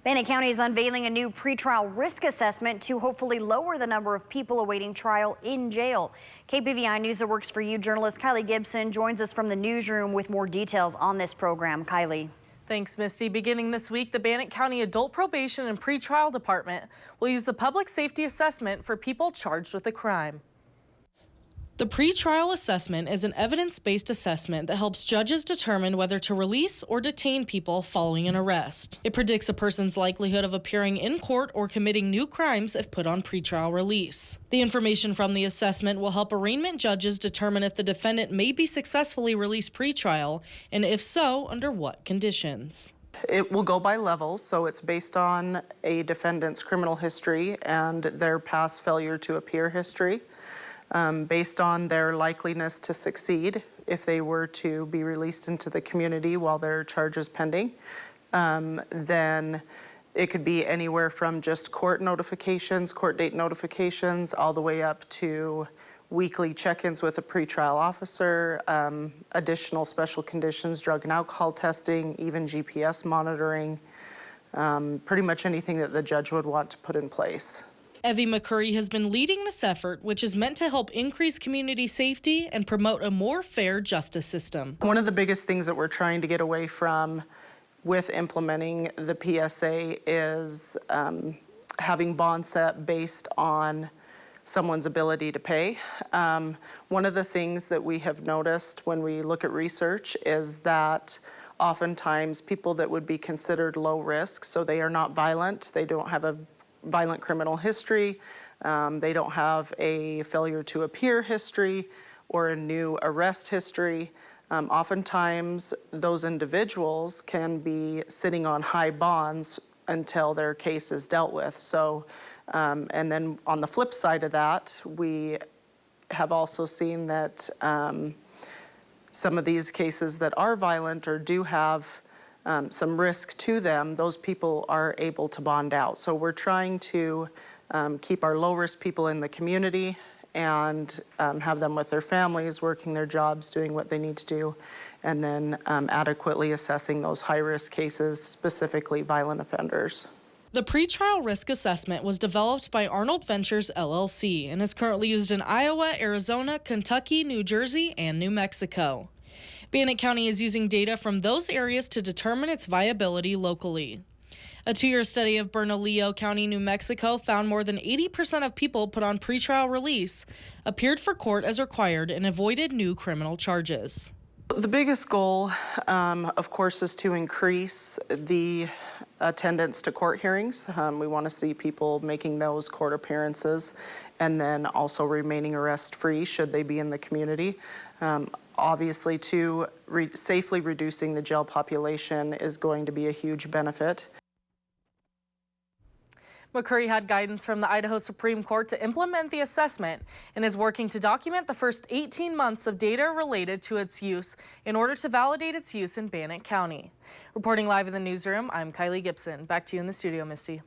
Bannock County is unveiling a new pretrial risk assessment to hopefully lower the number of people awaiting trial in jail. KPVI News that works for you journalist Kylie Gibson joins us from the newsroom with more details on this program. Kylie. Thanks, Misty. Beginning this week, the Bannock County Adult Probation and Pretrial Department will use the public safety assessment for people charged with a crime. The pretrial assessment is an evidence-based assessment that helps judges determine whether to release or detain people following an arrest. It predicts a person's likelihood of appearing in court or committing new crimes if put on pretrial release. The information from the assessment will help arraignment judges determine if the defendant may be successfully released pretrial, and if so, under what conditions. It will go by levels, so it's based on a defendant's criminal history and their past failure to appear history. Based on their likeliness to succeed if they were to be released into the community while their charge is pending. Then it could be anywhere from just court notifications, court date notifications, all the way up to weekly check-ins with a pretrial officer, additional special conditions, drug and alcohol testing, even GPS monitoring, pretty much anything that the judge would want to put in place. Evie McCurry has been leading this effort, which is meant to help increase community safety and promote a more fair justice system. One of the biggest things that we're trying to get away from with implementing the PSA is having bond set based on someone's ability to pay. One of the things that we have noticed when we look at research is that oftentimes people that would be considered low risk, so they are not violent, they don't have a violent criminal history, they don't have a failure to appear history or a new arrest history. Oftentimes those individuals can be sitting on high bonds until their case is dealt with. So, and then on the flip side of that, we have also seen that some of these cases that are violent or do have some risk to them, those people are able to bond out. So we're trying to keep our low-risk people in the community and have them with their families, working their jobs, doing what they need to do, and then adequately assessing those high-risk cases, specifically violent offenders. The pretrial risk assessment was developed by Arnold Ventures, LLC, and is currently used in Iowa, Arizona, Kentucky, New Jersey, and New Mexico. Bannock County is using data from those areas to determine its viability locally. A 2-year study of Bernalillo County, New Mexico found more than 80% of people put on pretrial release appeared for court as required and avoided new criminal charges. The biggest goal, of course, is to increase the attendance to court hearings. We want to see people making those court appearances and then also remaining arrest-free should they be in the community. Obviously, too, safely reducing the jail population is going to be a huge benefit. McCurry had guidance from the Idaho Supreme Court to implement the assessment and is working to document the first 18 months of data related to its use in order to validate its use in Bannock County. Reporting live in the newsroom, I'm Kylie Gibson. Back to you in the studio, Misty.